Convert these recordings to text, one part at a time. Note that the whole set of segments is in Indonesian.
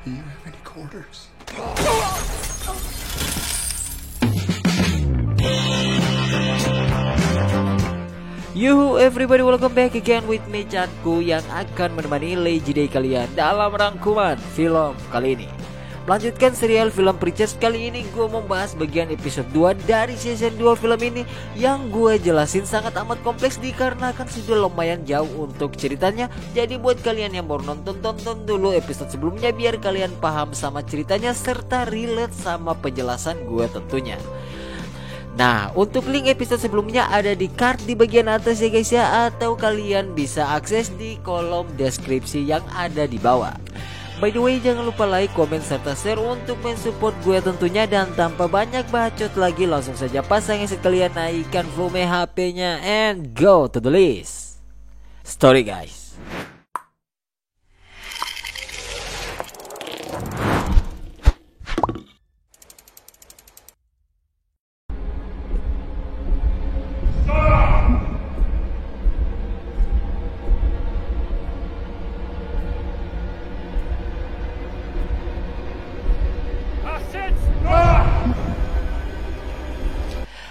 Do you have any quarters? Yuhu everybody, welcome back again with me Chanku yang akan menemani Lazy Day kalian dalam rangkuman film kali ini. Melanjutkan serial film Preachers, kali ini gue membahas bagian episode 2 dari season 2 film ini yang gue jelasin sangat amat kompleks dikarenakan sudah lumayan jauh untuk ceritanya. Jadi buat kalian yang baru nonton, tonton dulu episode sebelumnya biar kalian paham sama ceritanya serta relate sama penjelasan gue tentunya. Nah, untuk link episode sebelumnya ada di card di bagian atas ya guys ya, atau kalian bisa akses di kolom deskripsi yang ada di bawah. By the way, jangan lupa like, komen, serta share untuk mensupport gue tentunya. Dan tanpa banyak bacot lagi, langsung saja pasang headset kalian, naikkan volume HP-nya, and go to the list. Story guys.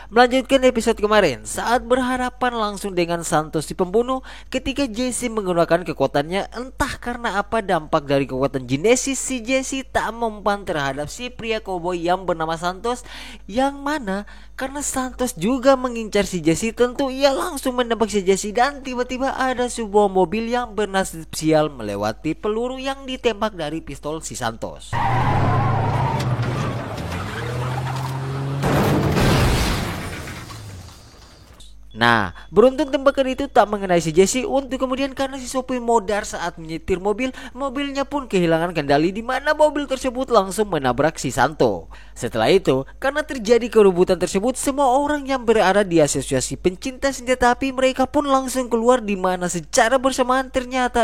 Melanjutkan episode kemarin, saat berhadapan langsung dengan Santos si pembunuh, ketika Jesse menggunakan kekuatannya, entah karena apa dampak dari kekuatan Genesis, si Jesse tak mempan terhadap si pria koboi yang bernama Santos, yang mana karena Santos juga mengincar si Jesse, tentu ia langsung menembak si Jesse. Dan tiba-tiba ada sebuah mobil yang bernasib sial melewati peluru yang ditembak dari pistol si Santos. Nah, beruntung tembakan itu tak mengenai si Jesse untuk kemudian karena si sopir modar saat menyetir mobilnya pun kehilangan kendali, di mana mobil tersebut langsung menabrak si Santo. Setelah itu, karena terjadi keributan tersebut, semua orang yang berada di asosiasi pencinta senjata api mereka pun langsung keluar, di mana secara bersamaan ternyata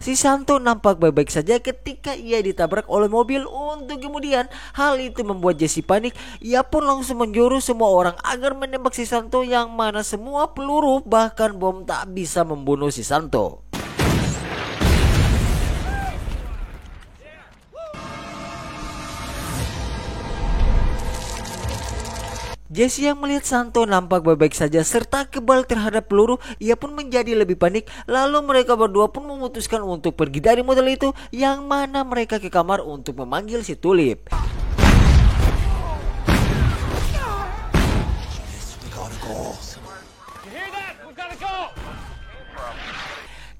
si Santo nampak baik-baik saja ketika ia ditabrak oleh mobil. Untuk kemudian hal itu membuat Jesse panik, ia pun langsung menyuruh semua orang agar menembak si Santo, yang mana semua peluru bahkan bom tak bisa membunuh si Santo. Jesse yang melihat Santo nampak baik-baik saja serta kebal terhadap peluru, ia pun menjadi lebih panik. Lalu mereka berdua pun memutuskan untuk pergi dari motel itu, yang mana mereka ke kamar untuk memanggil si Tulip.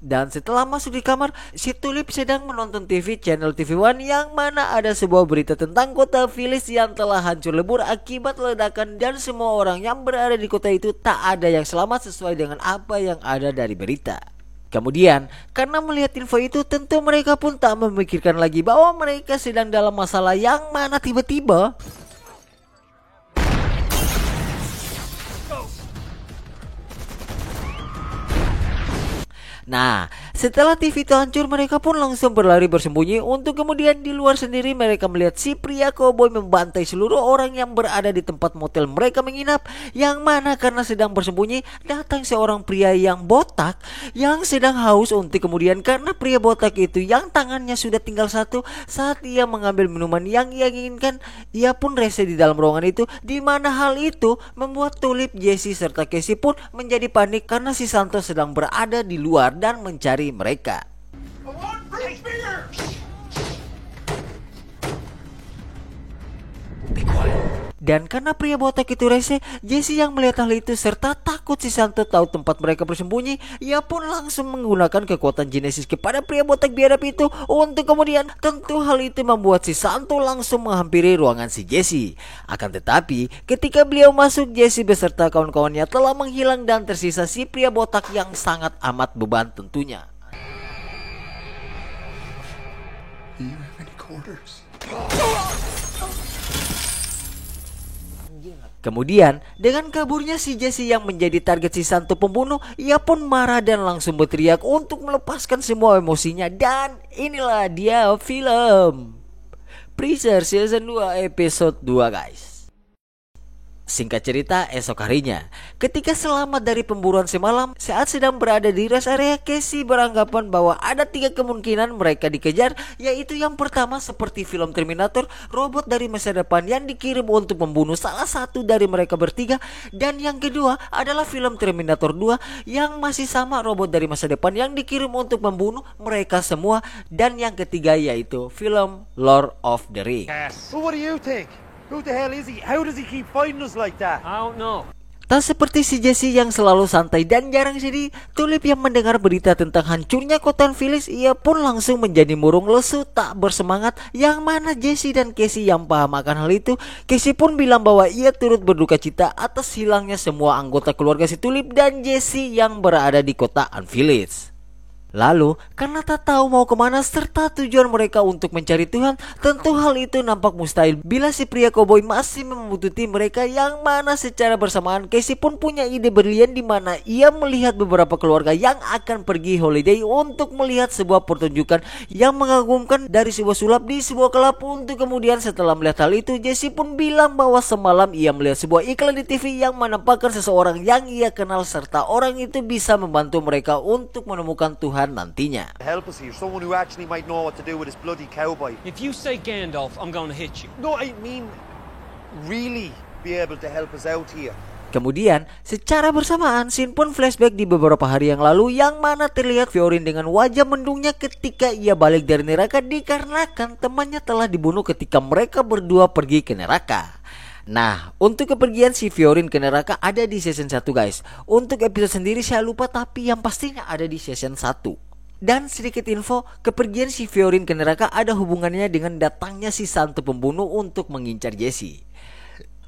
Dan setelah masuk di kamar, si Tulip sedang menonton TV channel TV One, yang mana ada sebuah berita tentang kota Phyllis yang telah hancur lebur akibat ledakan, dan semua orang yang berada di kota itu tak ada yang selamat sesuai dengan apa yang ada dari berita. Kemudian, karena melihat info itu, tentu mereka pun tak memikirkan lagi bahwa mereka sedang dalam masalah, yang mana tiba-tiba nah, setelah TV itu hancur, mereka pun langsung berlari bersembunyi. Untuk kemudian di luar sendiri mereka melihat si pria koboi membantai seluruh orang yang berada di tempat motel mereka menginap, yang mana karena sedang bersembunyi datang seorang pria yang botak yang sedang haus. Untuk kemudian karena pria botak itu yang tangannya sudah tinggal satu, saat ia mengambil minuman yang ia inginkan, ia pun rese di dalam ruangan itu, di mana hal itu membuat Tulip, Jesse serta Casey pun menjadi panik karena si Santos sedang berada di luar dan mencari mereka. Dan karena pria botak itu rese, Jesse yang melihat hal itu serta takut si Santo tahu tempat mereka bersembunyi, ia pun langsung menggunakan kekuatan Genesis kepada pria botak biadab itu. Untuk kemudian tentu hal itu membuat si Santo langsung menghampiri ruangan si Jesse. Akan tetapi ketika beliau masuk, Jesse beserta kawan-kawannya telah menghilang dan tersisa si pria botak yang sangat amat beban tentunya. Do you have any quarters? Kemudian dengan kaburnya si Jesse yang menjadi target si Santo pembunuh, ia pun marah dan langsung berteriak untuk melepaskan semua emosinya. Dan inilah dia film Preachers season 2 episode 2 guys. Singkat cerita, esok harinya, ketika selamat dari pemburuan semalam, saat sedang berada di rest area, Casey beranggapan bahwa ada 3 kemungkinan mereka dikejar, yaitu yang pertama seperti film Terminator, robot dari masa depan yang dikirim untuk membunuh salah satu dari mereka bertiga, dan yang kedua adalah film Terminator 2 yang masih sama robot dari masa depan yang dikirim untuk membunuh mereka semua, dan yang ketiga yaitu film Lord of the Rings. Well, what do you think? Who the hell is he? How does he keep fighting us like that? I don't know. Tak seperti si Jesse yang selalu santai dan jarang sedih, Tulip yang mendengar berita tentang hancurnya kota Phyllis, ia pun langsung menjadi murung lesu tak bersemangat, yang mana Jesse dan Casey yang paham akan hal itu. Casey pun bilang bahwa ia turut berduka cita atas hilangnya semua anggota keluarga si Tulip dan Jesse yang berada di kota Anfilis. Lalu, karena tak tahu mau kemana serta tujuan mereka untuk mencari Tuhan, tentu hal itu nampak mustahil bila si pria koboi masih membuntuti mereka, yang mana secara bersamaan Casey pun punya ide brilian di mana ia melihat beberapa keluarga yang akan pergi holiday untuk melihat sebuah pertunjukan yang mengagumkan dari sebuah sulap di sebuah klub. Untuk kemudian setelah melihat hal itu, Jesse pun bilang bahwa semalam ia melihat sebuah iklan di TV yang menampakkan seseorang yang ia kenal serta orang itu bisa membantu mereka untuk menemukan Tuhan nantinya. Help us here. Someone who actually might know what to do with this bloody cowboy. If you say Gandalf, I'm going to hit you. No, I mean really be able to help us out here. Kemudian, secara bersamaan, scene pun flashback di beberapa hari yang lalu, yang mana terlihat Fiorin dengan wajah mendungnya ketika ia balik dari neraka dikarenakan temannya telah dibunuh ketika mereka berdua pergi ke neraka. Nah, untuk kepergian si Fiorin ke neraka ada di season 1 guys. Untuk episode sendiri saya lupa, tapi yang pastinya ada di season 1. Dan sedikit info, kepergian si Fiorin ke neraka ada hubungannya dengan datangnya si santu pembunuh untuk mengincar Jesse.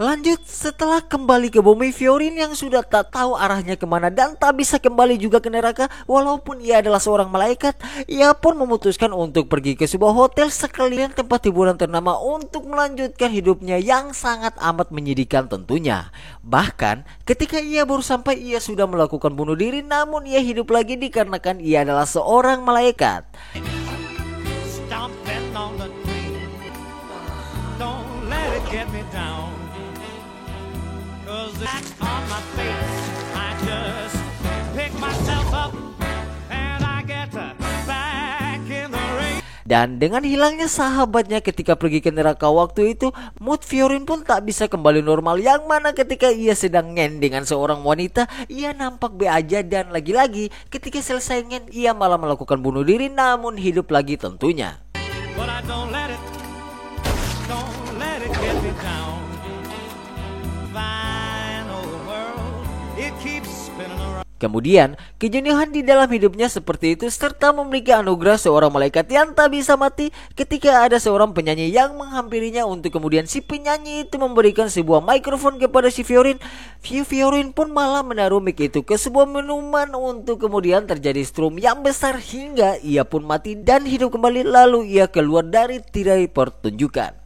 Lanjut, setelah kembali ke bumi, Fiorin yang sudah tak tahu arahnya kemana dan tak bisa kembali juga ke neraka, walaupun ia adalah seorang malaikat, ia pun memutuskan untuk pergi ke sebuah hotel sekalian tempat hiburan ternama untuk melanjutkan hidupnya yang sangat amat menyedihkan tentunya. Bahkan ketika ia baru sampai, ia sudah melakukan bunuh diri, namun ia hidup lagi dikarenakan ia adalah seorang malaikat. Dan dengan hilangnya sahabatnya ketika pergi ke neraka waktu itu, mood Fiorin pun tak bisa kembali normal, yang mana ketika ia sedang ngen dengan seorang wanita, ia nampak be aja, dan lagi-lagi ketika selesai ngen, ia malah melakukan bunuh diri namun hidup lagi tentunya. Kemudian, kejeniusan di dalam hidupnya seperti itu serta memiliki anugerah seorang malaikat yang tak bisa mati ketika ada seorang penyanyi yang menghampirinya untuk kemudian si penyanyi itu memberikan sebuah mikrofon kepada si Fiorin. Fiorin pun malah menaruh mic itu ke sebuah minuman untuk kemudian terjadi strum yang besar hingga ia pun mati dan hidup kembali, lalu ia keluar dari tirai pertunjukan.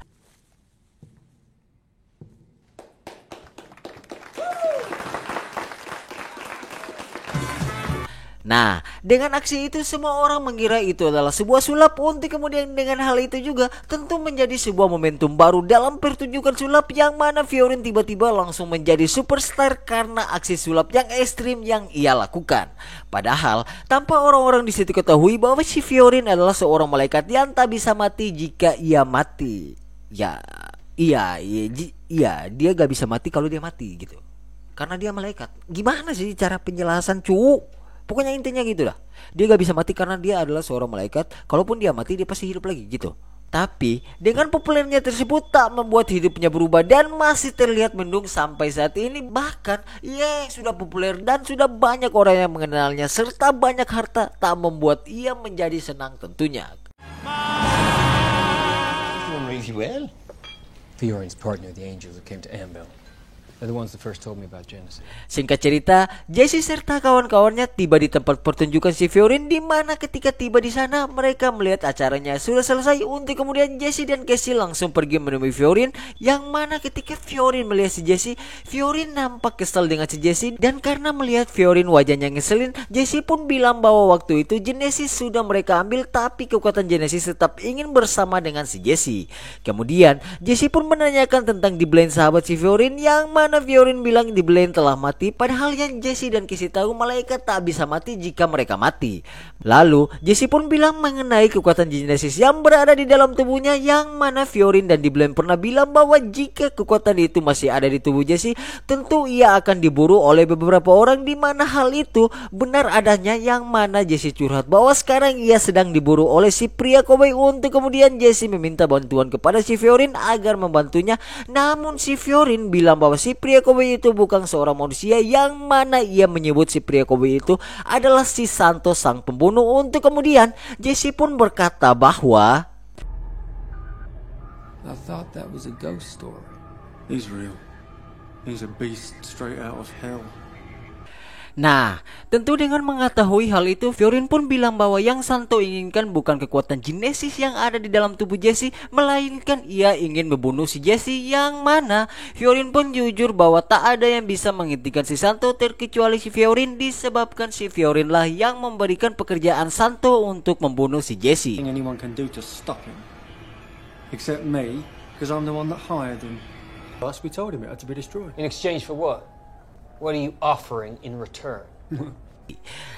Nah, dengan aksi itu semua orang mengira itu adalah sebuah sulap, untuk kemudian dengan hal itu juga tentu menjadi sebuah momentum baru dalam pertunjukan sulap, yang mana Fiorin tiba-tiba langsung menjadi superstar karena aksi sulap yang ekstrim yang ia lakukan. Padahal tanpa orang-orang di situ ketahui bahwa si Fiorin adalah seorang malaikat yang tak bisa mati jika ia mati. Iya, dia gak bisa mati kalau dia mati gitu. Karena dia malaikat. Gimana sih cara penjelasan cu? Pokoknya intinya gitu dah. Dia gak bisa mati karena dia adalah seorang malaikat. Kalaupun dia mati, dia pasti hidup lagi gitu. Tapi dengan populernya tersebut tak membuat hidupnya berubah dan masih terlihat mendung sampai saat ini. Bahkan ia yang sudah populer dan sudah banyak orang yang mengenalnya serta banyak harta tak membuat ia menjadi senang tentunya. Well, Fiorin's partner, the angel who came to Anvil. They're the ones that first told me about Genesis. Singkat cerita, Jesse serta kawan-kawannya tiba di tempat pertunjukan si Fiorin, di mana ketika tiba di sana mereka melihat acaranya sudah selesai. Untuk kemudian Jesse dan Casey langsung pergi menemui Fiorin, yang mana ketika Fiorin melihat si Jesse, Fiorin nampak kesal dengan si Jesse, dan karena melihat Fiorin wajahnya ngeselin, Jesse pun bilang bahwa waktu itu Genesis sudah mereka ambil, tapi kekuatan Genesis tetap ingin bersama dengan si Jesse. Kemudian Jesse pun menanyakan tentang di blind sahabat si Fiorin, yang mana mana Fiorin bilang di Blaine telah mati, padahal yang Jesse dan Casey tahu malaikat tak bisa mati jika mereka mati. Lalu Jesse pun bilang mengenai kekuatan Genesis yang berada di dalam tubuhnya, yang mana Fiorin dan di Blaine pernah bilang bahwa jika kekuatan itu masih ada di tubuh Jesse, tentu ia akan diburu oleh beberapa orang, di mana hal itu benar adanya, yang mana Jesse curhat bahwa sekarang ia sedang diburu oleh si pria koboi untuk kemudian Jesse meminta bantuan kepada si Fiorin agar membantunya. Namun si Fiorin bilang bahwa si pria koboi itu bukan seorang manusia, yang mana ia menyebut si pria koboi itu adalah si Santo sang pembunuh. Untuk kemudian Jesse pun berkata bahwa I thought that was a ghost story. He's real. He's a beast straight out of hell. Nah, tentu dengan mengetahui hal itu, Fiorin pun bilang bahwa yang Santo inginkan bukan kekuatan Genesis yang ada di dalam tubuh Jesse, melainkan ia ingin membunuh si Jesse, yang mana Fiorin pun jujur bahwa tak ada yang bisa menghentikan si Santo terkecuali si Fiorin, disebabkan si Fiorin lah yang memberikan pekerjaan Santo untuk membunuh si Jesse. Anyone can do to stop him, except me, because I'm the one that hired him. Plus, we told him it had to be destroyed. In exchange for what? What are you offering in return?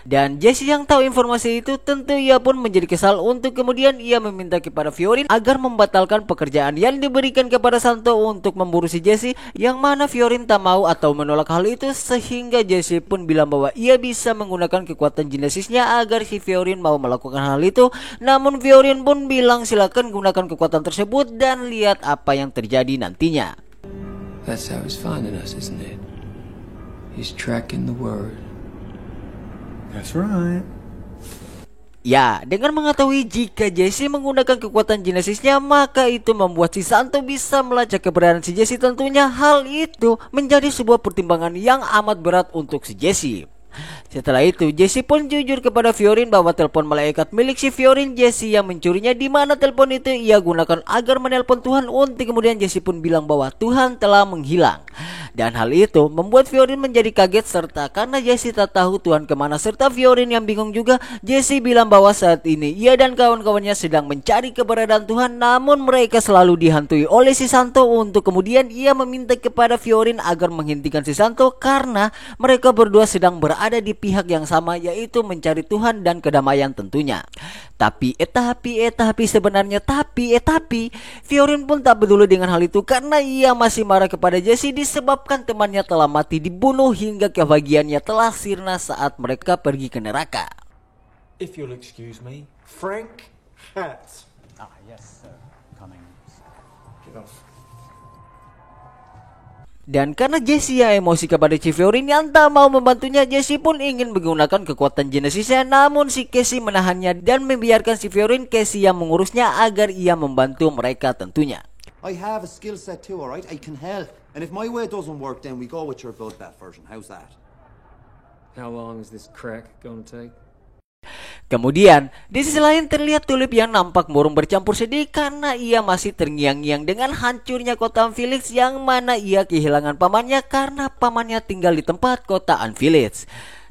Dan Jesse yang tahu informasi itu, tentu ia pun menjadi kesal. Untuk kemudian ia meminta kepada Fiorin agar membatalkan pekerjaan yang diberikan kepada Santo untuk memburu si Jesse, yang mana Fiorin tak mau atau menolak hal itu, sehingga Jesse pun bilang bahwa ia bisa menggunakan kekuatan Genesisnya agar si Fiorin mau melakukan hal itu. Namun Fiorin pun bilang silakan gunakan kekuatan tersebut dan lihat apa yang terjadi nantinya. That's how he's finding us, isn't it? He's tracking the word. That's right. Ya, dengan mengetahui jika Jesse menggunakan kekuatan Genesisnya, maka itu membuat si Santo bisa melacak keberadaan si Jesse. Tentunya hal itu menjadi sebuah pertimbangan yang amat berat untuk si Jesse. Setelah itu Jesse pun jujur kepada Fiorin bahwa telepon malaikat milik si Fiorin Jesse yang mencurinya, di mana telepon itu ia gunakan agar menelpon Tuhan. Untuk kemudian Jesse pun bilang bahwa Tuhan telah menghilang. Dan hal itu membuat Fiorin menjadi kaget, serta karena Jesse tak tahu Tuhan kemana, serta Fiorin yang bingung juga, Jesse bilang bahwa saat ini ia dan kawan-kawannya sedang mencari keberadaan Tuhan, namun mereka selalu dihantui oleh si Santo. Untuk kemudian ia meminta kepada Fiorin agar menghentikan si Santo, karena mereka berdua sedang berada di pihak yang sama, yaitu mencari Tuhan dan kedamaian tentunya. Tapi sebenarnya Fiorin pun tak peduli dengan hal itu, karena ia masih marah kepada Jesse disebabkan temannya telah mati dibunuh hingga kebahagiaannya telah sirna saat mereka pergi ke neraka. If you'll excuse me, Frank Hatz. Ah, yes, sir. Coming. Get off. Dan karena Jesse yang emosi kepada si Fiorin yang tak mau membantunya, Jesse pun ingin menggunakan kekuatan Genesisnya. Namun si Casey menahannya dan membiarkan si Fiorin Casey yang mengurusnya agar ia membantu mereka tentunya. I have a skill set too, alright? I can help. And if my way doesn't work, then we go with your bloodbath version. How's that? How long is this crack gonna take? Kemudian di sisi lain terlihat Tulip yang nampak murung bercampur sedih karena ia masih terngiang-ngiang dengan hancurnya kota Village, yang mana ia kehilangan pamannya karena pamannya tinggal di tempat kota Village.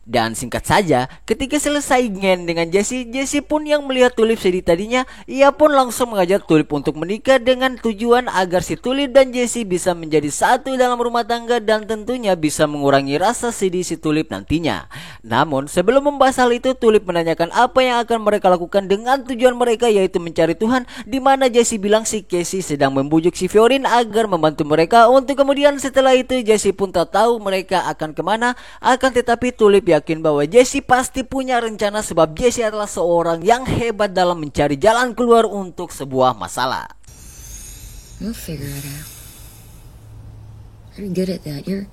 Dan singkat saja, ketika selesai ngen dengan Jesse pun yang melihat Tulip sedih tadinya, ia pun langsung mengajak Tulip untuk menikah dengan tujuan agar si Tulip dan Jesse bisa menjadi satu dalam rumah tangga dan tentunya bisa mengurangi rasa sedih si Tulip nantinya. Namun sebelum membahas hal itu, Tulip menanyakan apa yang akan mereka lakukan dengan tujuan mereka, yaitu mencari Tuhan, di mana Jesse bilang si Casey sedang membujuk si Fiorin agar membantu mereka. Untuk kemudian setelah itu Jesse pun tak tahu mereka akan kemana, akan tetapi Tulip yakin bahwa Jesse pasti punya rencana, sebab Jesse adalah seorang yang hebat dalam mencari jalan keluar untuk sebuah masalah. You'll figure it out. Pretty good at that.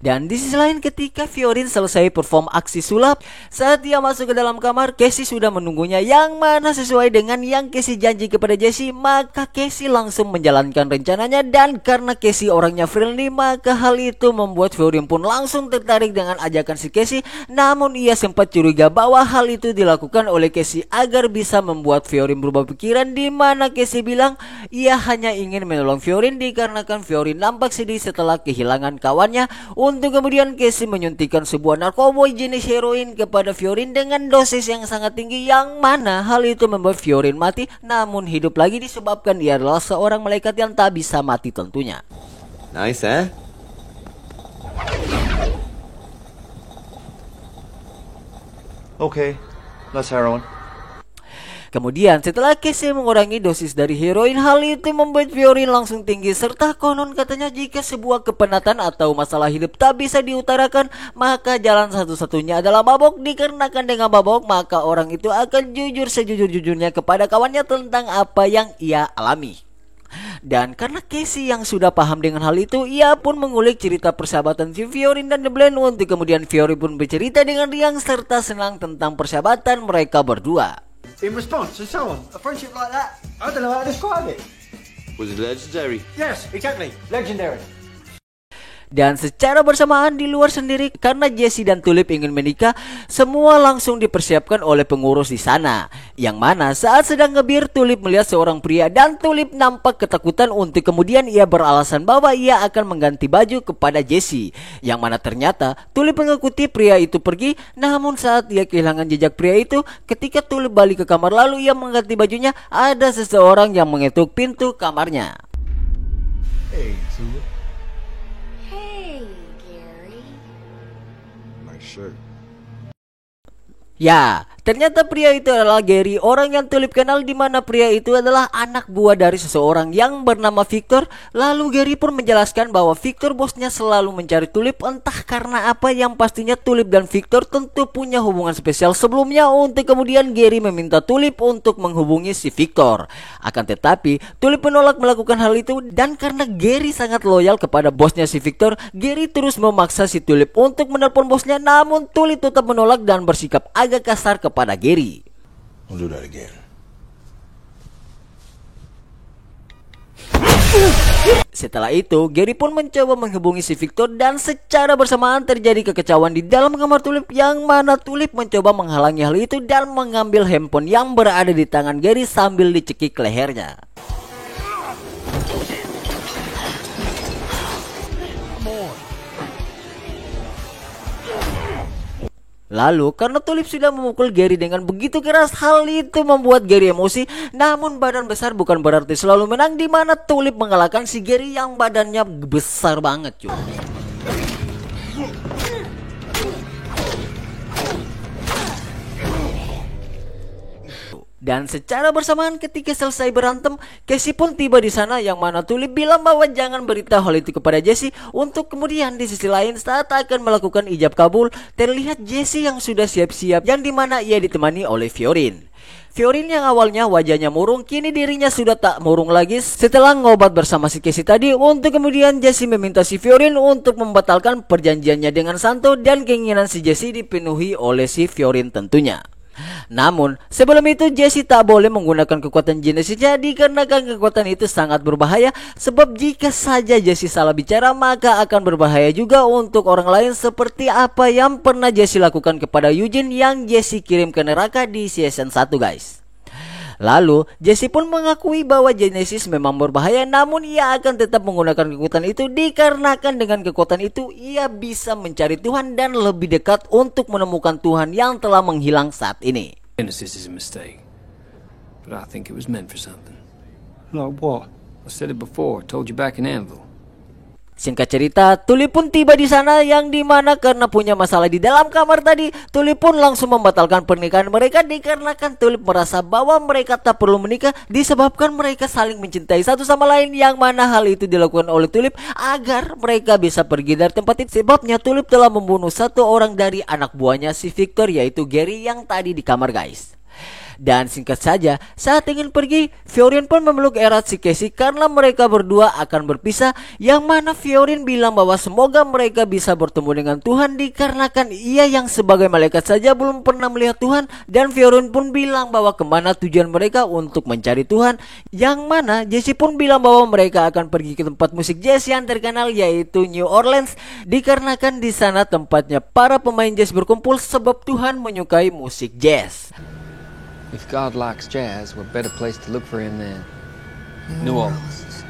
Dan di sisi lain ketika Fiorin selesai perform aksi sulap, saat dia masuk ke dalam kamar, Casey sudah menunggunya, yang mana sesuai dengan yang Casey janji kepada Jesse, maka Casey langsung menjalankan rencananya. Dan karena Casey orangnya friendly, maka hal itu membuat Fiorin pun langsung tertarik dengan ajakan si Casey. Namun ia sempat curiga bahwa hal itu dilakukan oleh Casey agar bisa membuat Fiorin berubah pikiran, di mana Casey bilang ia hanya ingin menolong Fiorin dikarenakan Fiorin nampak sedih setelah kehilangan kawannya. Untuk kemudian Casey menyuntikkan sebuah narkoboy jenis heroin kepada Fiorin dengan dosis yang sangat tinggi, yang mana hal itu membuat Fiorin mati namun hidup lagi disebabkan ia adalah seorang malaikat yang tak bisa mati tentunya. Nice, eh? Okay, less heroin. Kemudian setelah Casey mengurangi dosis dari heroin, hal itu membuat Fiorin langsung tinggi, serta konon katanya jika sebuah kepenatan atau masalah hidup tak bisa diutarakan, maka jalan satu-satunya adalah mabok. Dikarenakan dengan mabok, maka orang itu akan jujur sejujur-jujurnya kepada kawannya tentang apa yang ia alami. Dan karena Casey yang sudah paham dengan hal itu, ia pun mengulik cerita persahabatan si Fiorin dan The Blend untuk kemudian Fiorin pun bercerita dengan riang serta senang tentang persahabatan mereka berdua. In response and so on. A friendship like that, I don't know how to describe it. Was it legendary? Yes, exactly. Legendary. Dan secara bersamaan di luar sendiri, karena Jesse dan Tulip ingin menikah, semua langsung dipersiapkan oleh pengurus di sana. Yang mana saat sedang ngebir, Tulip melihat seorang pria dan Tulip nampak ketakutan untuk kemudian ia beralasan bahwa ia akan mengganti baju kepada Jesse. Yang mana ternyata Tulip mengikuti pria itu pergi, namun saat ia kehilangan jejak pria itu, ketika Tulip balik ke kamar lalu ia mengganti bajunya, ada seseorang yang mengetuk pintu kamarnya. Hey, Tulip. Hey, Gary. Nice shirt. Ya, ternyata pria itu adalah Gary, orang yang Tulip kenal, di mana pria itu adalah anak buah dari seseorang yang bernama Victor. Lalu Gary pun menjelaskan bahwa Victor bosnya selalu mencari Tulip, entah karena apa, yang pastinya Tulip dan Victor tentu punya hubungan spesial sebelumnya. Untuk kemudian Gary meminta Tulip untuk menghubungi si Victor. Akan tetapi Tulip menolak melakukan hal itu, dan karena Gary sangat loyal kepada bosnya si Victor, Gary terus memaksa si Tulip untuk menelpon bosnya. Namun Tulip tetap menolak dan bersikap agak kasar kepada Gary. Don't do that again. Setelah itu Gary pun mencoba menghubungi si Victor, dan secara bersamaan terjadi kekacauan di dalam kamar Tulip, yang mana Tulip mencoba menghalangi hal itu dan mengambil handphone yang berada di tangan Gary sambil dicekik lehernya. Lalu karena Tulip sudah memukul Gary dengan begitu keras, hal itu membuat Gary emosi. Namun badan besar bukan berarti selalu menang, di mana Tulip mengalahkan si Gary yang badannya besar banget cuy. Dan secara bersamaan ketika selesai berantem, Casey pun tiba di sana, yang mana Tulip bilang bahwa jangan beritahu hal itu kepada Jesse. Untuk kemudian di sisi lain saat akan melakukan ijab kabul, terlihat Jesse yang sudah siap-siap, yang dimana ia ditemani oleh Fiorin. Fiorin yang awalnya wajahnya murung, kini dirinya sudah tak murung lagi setelah ngobat bersama si Casey tadi. Untuk kemudian Jesse meminta si Fiorin untuk membatalkan perjanjiannya dengan Santo, dan keinginan si Jesse dipenuhi oleh si Fiorin tentunya. Namun sebelum itu Jesse tak boleh menggunakan kekuatan Genesisnya, dikarenakan kekuatan itu sangat berbahaya. Sebab jika saja Jesse salah bicara, maka akan berbahaya juga untuk orang lain, seperti apa yang pernah Jesse lakukan kepada Eugene yang Jesse kirim ke neraka di season 1 guys. Lalu Jesse pun mengakui bahwa Genesis memang berbahaya, namun ia akan tetap menggunakan kekuatan itu, dikarenakan dengan kekuatan itu ia bisa mencari Tuhan dan lebih dekat untuk menemukan Tuhan yang telah menghilang saat ini. Genesis is a mistake, but I think it was meant for something. Like what? I said it before, told you back in Anvil. Singkat cerita, Tulip pun tiba di sana, yang dimana karena punya masalah di dalam kamar tadi, Tulip pun langsung membatalkan pernikahan mereka, dikarenakan Tulip merasa bahwa mereka tak perlu menikah disebabkan mereka saling mencintai satu sama lain, yang mana hal itu dilakukan oleh Tulip agar mereka bisa pergi dari tempat itu. Sebabnya Tulip telah membunuh satu orang dari anak buahnya si Victor, yaitu Gary yang tadi di kamar guys. Dan singkat saja, saat ingin pergi, Fiorin pun memeluk erat si Casey karena mereka berdua akan berpisah, yang mana Fiorin bilang bahwa semoga mereka bisa bertemu dengan Tuhan, dikarenakan ia yang sebagai malaikat saja belum pernah melihat Tuhan. Dan Fiorin pun bilang bahwa kemana tujuan mereka untuk mencari Tuhan, yang mana Jesse pun bilang bahwa mereka akan pergi ke tempat musik jazz yang terkenal, yaitu New Orleans, dikarenakan di sana tempatnya para pemain jazz berkumpul, sebab Tuhan menyukai musik jazz. If God likes jazz, what better place to look for him than New Orleans?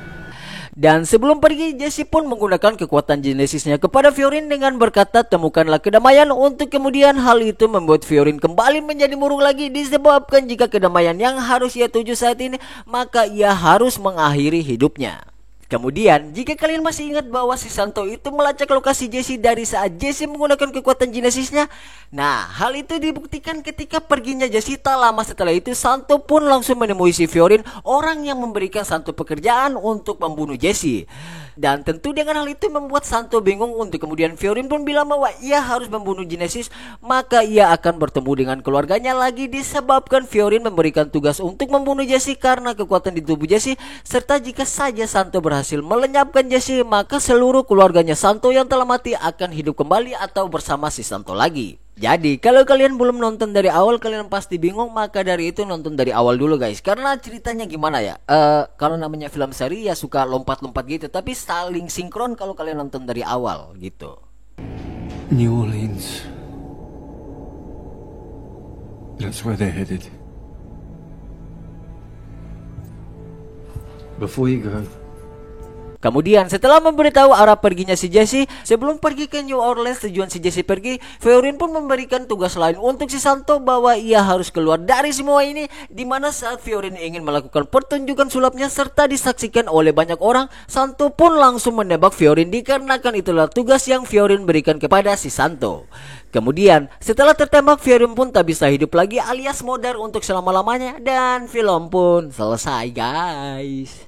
Dan sebelum pergi, Jesse pun menggunakan kekuatan Genesisnya kepada Fiorin dengan berkata temukanlah kedamaian. Untuk kemudian hal itu membuat Fiorin kembali menjadi murung lagi, disebabkan jika kedamaian yang harus ia tuju saat ini, maka ia harus mengakhiri hidupnya. Kemudian, jika kalian masih ingat bahwa si Santo itu melacak lokasi Jesse dari saat Jesse menggunakan kekuatan Genesisnya, nah, hal itu dibuktikan ketika perginya Jesse. Tak lama setelah itu, Santo pun langsung menemui si Fiorin, orang yang memberikan Santo pekerjaan untuk membunuh Jesse. Dan tentu dengan hal itu membuat Santo bingung. Untuk kemudian Fiorin pun bilang bahwa ia harus membunuh Genesis, maka ia akan bertemu dengan keluarganya lagi, disebabkan Fiorin memberikan tugas untuk membunuh Jesse karena kekuatan di tubuh Jesse, serta jika saja Santo berhasil melenyapkan Jesse, maka seluruh keluarganya Santo yang telah mati akan hidup kembali atau bersama si Santo lagi. Jadi kalau kalian belum nonton dari awal, kalian pasti bingung, maka dari itu nonton dari awal dulu guys. Karena ceritanya gimana ya, kalau namanya film seri ya suka lompat-lompat gitu, tapi saling sinkron kalau kalian nonton dari awal gitu. New Orleans. That's where they're headed. Before you go, kemudian setelah memberitahu arah perginya si Jesse, sebelum pergi ke New Orleans tujuan si Jesse pergi, Fiorin pun memberikan tugas lain untuk si Santo bahwa ia harus keluar dari semua ini. Dimana saat Fiorin ingin melakukan pertunjukan sulapnya serta disaksikan oleh banyak orang, Santo pun langsung menembak Fiorin dikarenakan itulah tugas yang Fiorin berikan kepada si Santo. Kemudian setelah tertembak, Fiorin pun tak bisa hidup lagi alias modar untuk selama-lamanya, dan film pun selesai guys.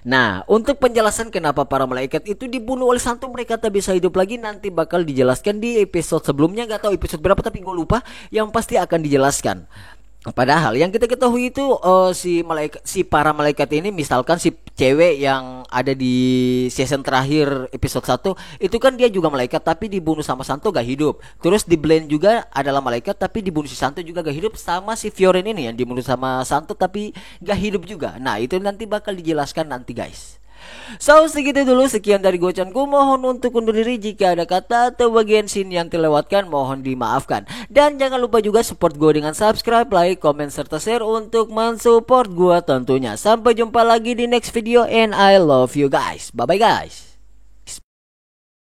Nah, untuk penjelasan kenapa para malaikat itu dibunuh oleh Santo, mereka tak bisa hidup lagi, nanti bakal dijelaskan di episode sebelumnya. Gak tahu episode berapa tapi gue lupa. Yang pasti akan dijelaskan. Padahal yang kita ketahui itu si para malaikat ini, misalkan si cewek yang ada di season terakhir episode 1 itu kan dia juga malaikat tapi dibunuh sama Santo gak hidup. Terus di Blaine juga adalah malaikat tapi dibunuh si Santo juga gak hidup, sama si Fiorin ini yang dibunuh sama Santo tapi gak hidup juga. Nah, itu nanti bakal dijelaskan nanti guys. So segitu dulu, sekian dari gocanku. Mohon untuk undur diri, jika ada kata atau bagian scene yang terlewatkan mohon dimaafkan. Dan jangan lupa juga support gue dengan subscribe, like, comment, serta share untuk mensupport gue tentunya. Sampai jumpa lagi di next video and I love you guys. Bye bye guys.